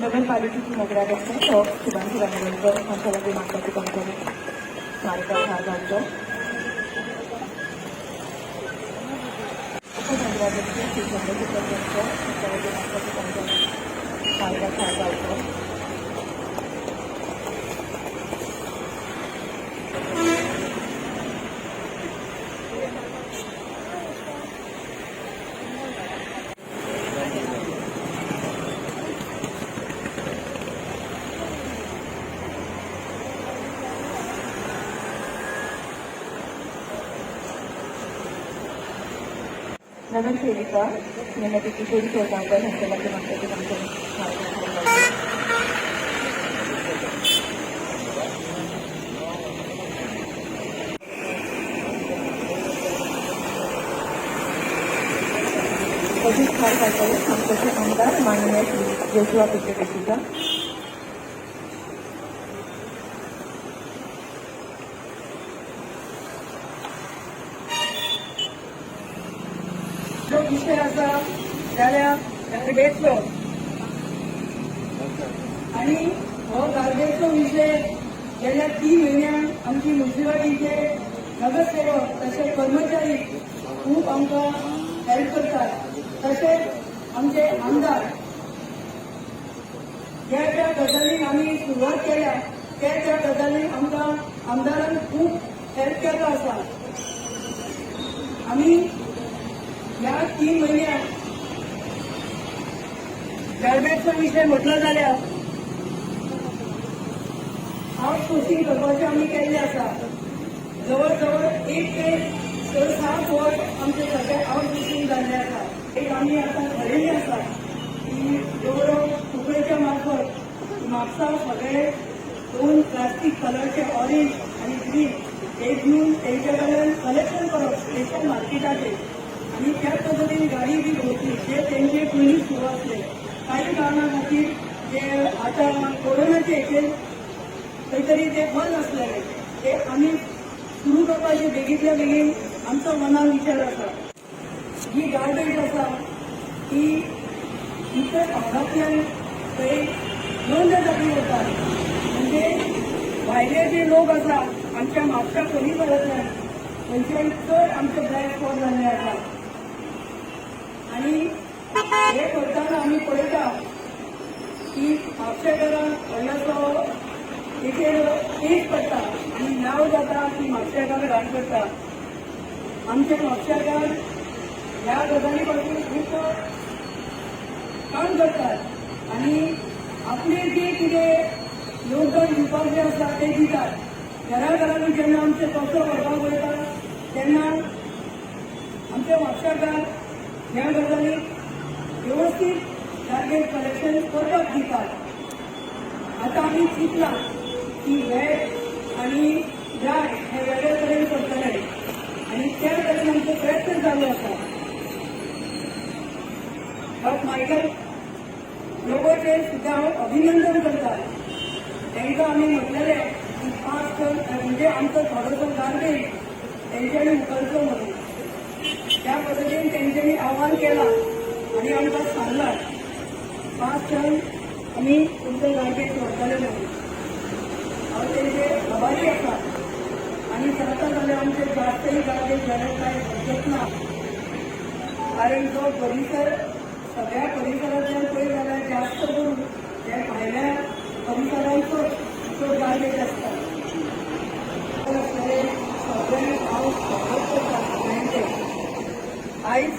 नगरपालिकेची नगराध्यक्ष शुभांगी रामगणकर संचालक मार्गाचे कंपनी सारिका खारगावकर, उपनगराध्यक्ष श्री चंद्रशेखर सरपंच संचालक मार्गाचे कंपनी सारिका खारगावकर, नगरसेविका श्रीमती किशोरी चौदावकर संचालक मार्गाचे कंपनी सारिका खारगावकर, अजित खारगावकर आमचे आमदार माननीय श्री जोशुआ पिचेपेटीचा, जो विषय असा जाल्यार गार्बेजचो आणि हो गार्बेजचो विषय गेल्या 3 म्हयन्यात आमची म्युन्सिपालिटीचे नगरसेवक तसेच कर्मचारी खूप आमकां हेल्प करतात. तसेच आमचे आमदार ज्या ज्या गजालींक आमी सुरवात केल्या त्या त्या गजालींक आमकां आमदारान खूप हेल्प केलो आसा. आमी या 3 महिन्यात गार्बेजचा विषय म्हटलो जाल्यार आउटसोर्सिंग करपाचें आमी केल्लें आसा. जवळ जवळ 1 ते 7 वर्स आमचे सगळे आउटसोर्सिंग जाल्लें आसा. एक आमी आतां ठरयिल्लें आसा की जवळ कुंकळेच्या मार्फत म्हापसा सगळे 2 प्लास्टीक कलरचे ऑरेंज आनी ग्रीन एक घेवन तेंचे कडल्यान कलेक्शन करप स्पेशल मार्केटाचेर आणि त्या पद्धतीने गाडी बी होती जे त्यांचे पयलीं सुरू असले. काही कारणा खातीर जे आता कोरोनाचे हेचेर खंय तरी ते बंद असलेले ते आमी सुरू करपाचे बेगींतल्या बेगीन आमचो मनान विचार आसा. जी गार्बेज आसा ती इतर भागांतल्यान थंय नोंद जाती वता. म्हणजे भायले जे लोक आसा आमच्या म्हापसा परिसरांतल्यान थंयच्यान चड आमचे ब्लॅक स्पॉट जाल्ले आसा. आणि हे करताना आम्ही पळयता की म्हापशेकारांक व्हडलोसो हेचेर केस पडटा आनी नांव जाता की म्हापशेकार घाण करता. आमचे म्हापशेकार ह्या गजाली पासून खूब काम करतात आनी आपले जे कितें योगदान दिवपाक जे आसा ते दितात. घराघरांनी जेन्ना आमचे कसो व्हरपाक वयता तेन्ना आमचे म्हापशेकार ह्या गजाली व्यवस्थित गार्बेज कलेक्शन करपाक दितात. आता आम्ही चिंतला की वेट आणि ड्राय हे वेगळे तरेन करतले आणि त्या तरेन आमचे प्रयत्न चालू आसा. बट मायकल लोकांचे सुद्धा हांव अभिनंदन करता. तांकां आमी म्हटलेलें की 5 टन म्हणजे आमचो थोडोसो गार्बेज तेंच्यांनी उखलचो म्हणून. त्या पद्धतीने त्यांच्यानी आव्हान केला आणि आमकां सांगला 5 टन आम्ही तुमचं गार्बेज व्हरतले म्हणून. हांव तेंचे आभारी आसा आणि जाता जाल्यार आमचे जास्तय गार्बेज जाल्यार कांय हरकत ना. कारण जो परिसर सगळ्या परिसरांतल्यान पळय जाल्यार जास्त करून जे भायल्या परिसरांचो चड गार्बेज आसता. सगळे हांव सपोर्ट करता. आयज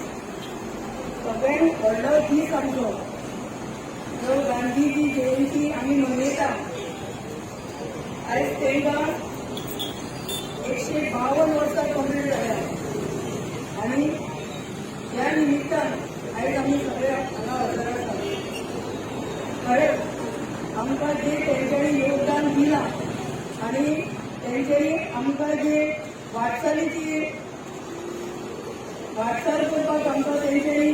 सगळ्यांत व्हडलो दीस आमचो जो गांधीजी जयंती आमी मनयता. आयज तांकां 152 वर्सां कंप्लीट जाल्या आनी ह्या निमित्तान आयज आमी सगळे हांगा हजर आसा. खरेंच आमकां जे तेंच्यांनी योगदान दिलां आनी तेंच्यांनी आमकां जे वाटचालीची वाटचाल करपाक आमकां तेंच्यांनी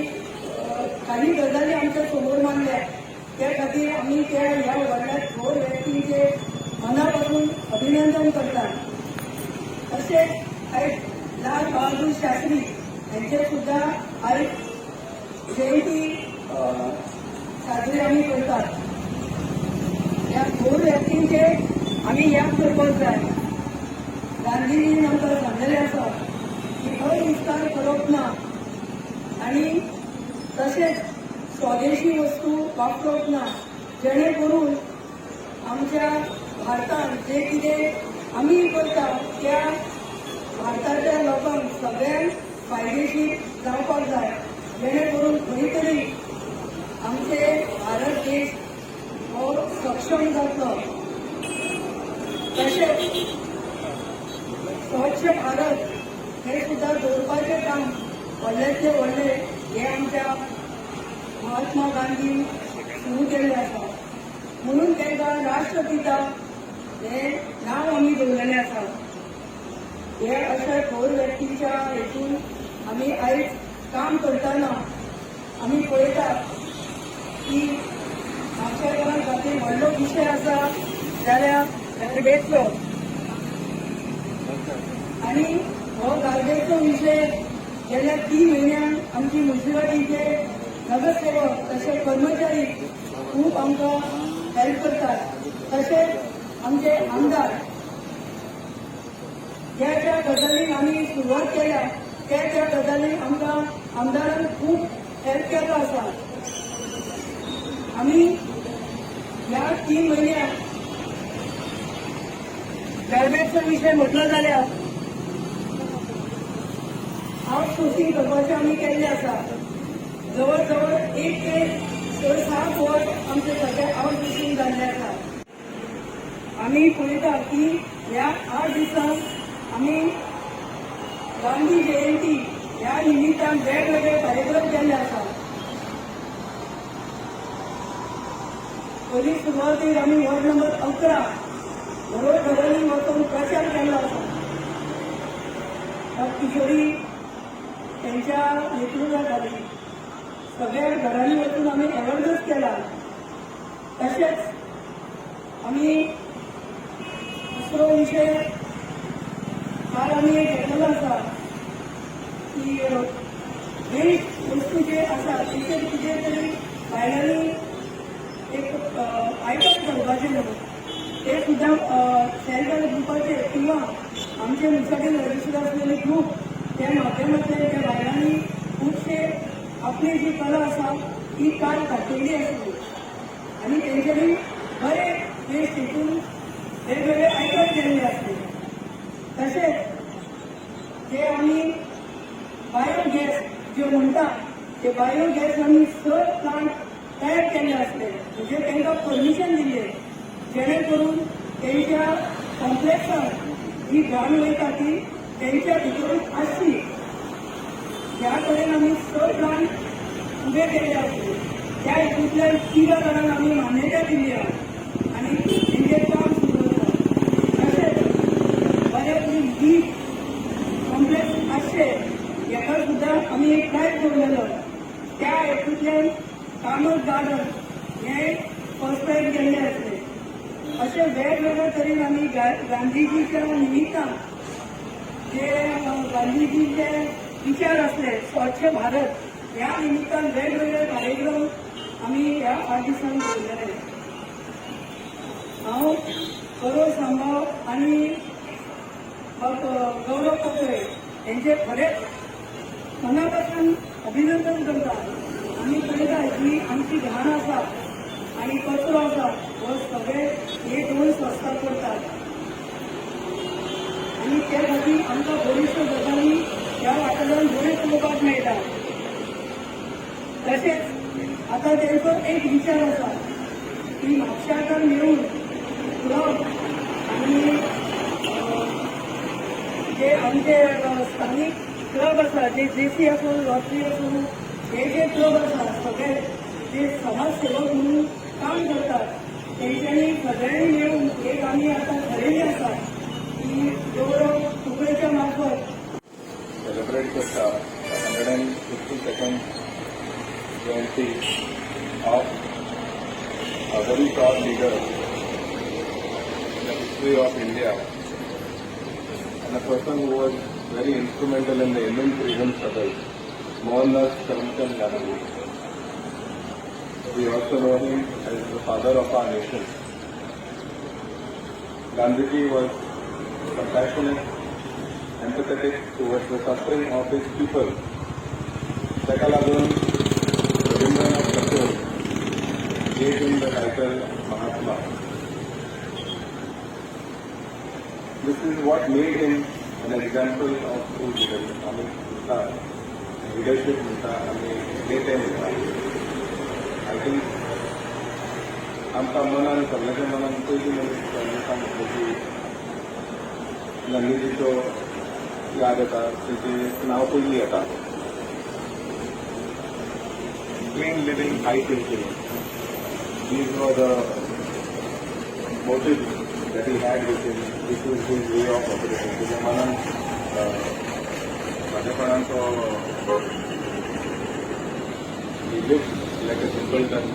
काही गजाली आमच्या समोर मांडल्या त्या खातीर आमी त्या ह्या व्हडल्या थोर व्यक्तींचे मनापासून अभिनंदन करतात. तसेच आयज लाल बहादूर शास्त्री यांचे सुद्धा आयज जयंती साजरी आम्ही करतात. ह्या थोर व्यक्तींचे आम्ही याद करपाक जाय. गांधीजीन आमकां सांगलेलें आसा की अविस्कार करप ना आनी तशेंच स्वदेशी वस्तू वापरप ना, जेणे करून आमच्या भारतांत जे कितें आमी करता त्या भारताच्या लोकांक सगळ्यांक फायदेशीर जावपाक जाय, जेणे करून खंय तरी आमचे भारत देश हो सक्षम जातलो. तशेंच स्वच्छ भारत हे सुद्धा दवरपाचें काम व्हडलेंतले व्हडलें हे आमच्या महात्मा गांधीन सुरू केल्लें आसा. म्हणून तांकां राष्ट्रपिता हे नांव आमी दवरलेलें आसा. हे अशा थोर व्यक्तीच्या हेतून आमी आयज काम करतना आमी पळयतात की म्हापशेकारां खातीर व्हडलो विशय आसा जाल्यार गार्बेजचो. आनी हो गार्बेजचो विशय गेल्या 3 म्हयन्यांत आमची म्युन्सिपालिटीचे नगरसेवक तशें कर्मचारी खूब आमकां हेल्प करतात. तशेंच आमचे आमदार ज्या ज्या गजालींक आमी सुरवात केल्या त्या त्या गजालींक आमकां आमदारान खूब हेल्प केलो आसा. आमी ह्या 3 म्हयन्यांत गार्बेजचो विशय म्हटलो जाल्यार आउटसोर्सिंग करपाचें आमी केल्लें आसा. जवळ जवळ 1 ते 7 वर्स आमचे सगळे आउटसोर्सिंग जाल्लें आसा. आमी पळयता की ह्या 8 दिसांक आमी गांधी जयंती ह्या निमित्तान वेगवेगळे कार्यक्रम केल्ले आसा. पयली सुरवातेक आमी वॉर्ड नंबर 11 घरोघरांनी वचून प्रचार केल्लो आसा. किशोरी त्यांच्या नेतृत्वाखाली सगळ्या घरांनी वचून आमी अवेअरनेस केला. तशेंच आमी दुसरो विशय काल आमी एक घेतलेलो आसा की वेस्ट वस्तू जे आसा तेचेर कितें तरी बायलांनी एक आयटम करपाचें म्हणून ते सुद्दां सेल्फ हेल्प ग्रुपाचे किंवा आमचे मुन्सिपालिटी रजिस्टर आसलेले ग्रुप त्या माध्यमांतल्यान त्या बायलांनी खुबशे आपली जी कला आसा ती काल दाखयली आसली आनी तेंच्यांनी बरे वेस्ट हितून वेगवेगळे आयटम केल्ले आसले. तशेंच जे आमी बायोगॅस ज्यो म्हणटात ते बायोगॅस आमी 6 प्लांट तयार केल्ले आसले. म्हणजे तांकां परमिशन दिल्लें जेणे करून तेंच्या कॉम्प्लेक्सान जी घाण वयता ती तेंच्या भितरूच आसची ह्या कडेन आमी 6 प्लांट उबे केल्ले आसले. त्या हितूंतल्यान 3 जाणांक आमी मान्यताय दिल्ली आहा आनी तेंचें काम सुरू जाता. तशेंच बऱ्यापैकी वीज कॉम्प्लेक्स आसचे हेका सुद्दां आमी एक ट्रायल दवरलेलो. त्या हेतूंतल्यान कामत गार्डन हे फर्स्ट टायम केल्ले आसले. अशे वेगवेगळे तरेन आमी गांधीजीच्या निमित्तान जे गांधीजीचे विचार आसले स्वच्छ भारत ह्या निमित्तान वेगवेगळे कार्यक्रम आमी ह्या 8 दिसांक दवरलेले. हांव करोल सांबाव आनी गौरव कोकरे हेंचे खरेंच मना पासून अभिनंदन करता. आमी पळयता जी आमची घाण आसा आनी कचरो आसा हो सगळे हे 2 संस्था करतात आनी त्या खातीर आमकां बऱ्योचश्यो गजाली ह्या वाठारांत बऱ्यो पळोवपाक मेळटा. तशेंच आतां तेंचो एक विचार आसा की म्हापशाकार मेळून क्लब आनी जे आमचे स्थानीक क्लब आसा जे जेसी आसूं रोटरी आसूं हे जे क्लब आसा सगळे जे समाजसेवक म्हणून काम करतात तेंच्यांनी सगळ्यांनी मेळून एक आमी आतां ठरयिल्लें आसा की गौरव कुकरेच्या मार्फत सेलिब्रेट करता 152nd Jayanti of a very tall leader in the history of India and a person who was very instrumental in the Indian freedom struggle, Mohandas Karamchand Gandhi. We also know him as the father of our nation. Gandhiji was compassionate, empathetic towards the suffering of his people. ताका लागून Rabindranath Thakur gave him the title Mahatma. This is what made him an example of true leadership. आमी leadership म्हणटा आमी नेते म्हणटा. I think आमकां मनान सगळ्याच्या मनान पयली मनीस म्हटलें की गांधीजीचो याद येता, तेजें नांव पयलीं येता. Clean living, high thinking. These were the motives that he had with him. This was his way of operating. तेज्या मनान म्हाजेपणान तो he looked like a simpleton.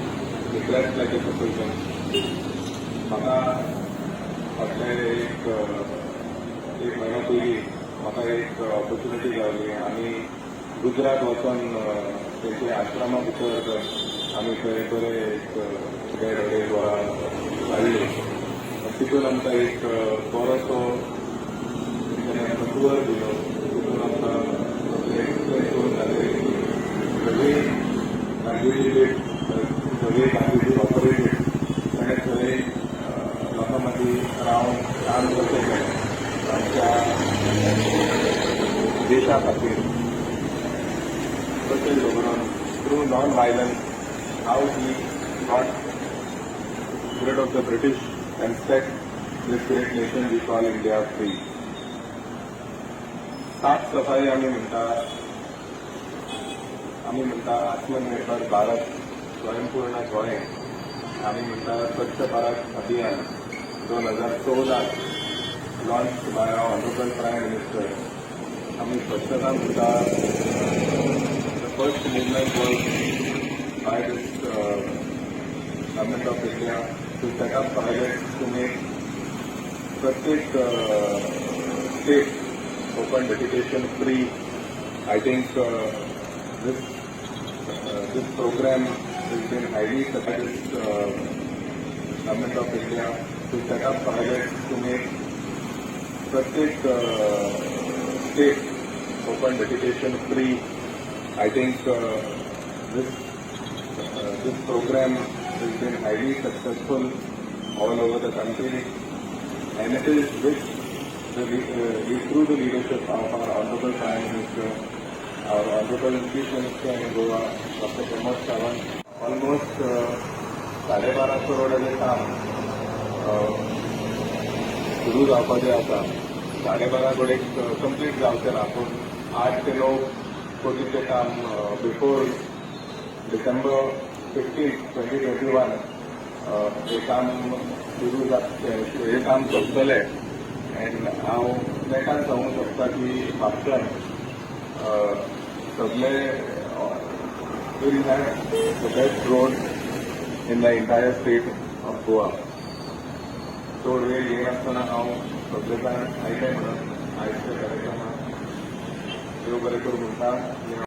He dressed like a simpleton. म्हाका फाटले एक म्हयनो पयलीं म्हाका एक ऑपॉर्च्युनिटी गावली. आमी गुजरात वचून तेंचे आश्रमा भितर आमी थंय बरे एक 1.5 वरां काडली. तितून आमकां एक बरोसो टूर दिलो. तितून आमकां एक्सप्लेन करून जालें सगळी गांधीजी सगळी गांधीजी ऑपरेटेड ताणें थंय लोकां मदीं रावन काम कशें केलें आमच्या देशा खातीर कशें दवरून through non violence how he got rid of the British and set this great nation we call India free. साफ सफाई आमी म्हणटा आत्मनिर्भर भारत स्वयंपूर्ण गोंय आमी म्हणटा स्वच्छ Bharat Abhiyan 2014 launch by honourable prime minister. आमी स्वच्छता म्हणटा the first movement was by this Government of India to set up toilets to make प्रत्येक state open defecation free. I think this program has been highly successful. Government of India to set up toilets to make प्रत्येक state open defecation free. I think this program has been highly successful all over the country, and it is with through the leadership of our Honorable Prime Minister, our Honorable Chief Minister in Goa, Dr. Pramod Sawant. Almost 12.5 करोडाचें काम सुरू जावपाचें आसा. 12.5 crore complete जावचें ना, पूण 8 ते 9 कोटीचें काम before December 15, 2021 हे काम सुरू हे काम सोंपतलें. एंड हांव नेटान सांगूंक शकता की म्हापशान सगळे will have the best road in the entire state of Goa. चड वेळ येनासतना हांव सगळे जाण आयले म्हणून आयच्या कार्यक्रमाक देव बरें करूं म्हणटा.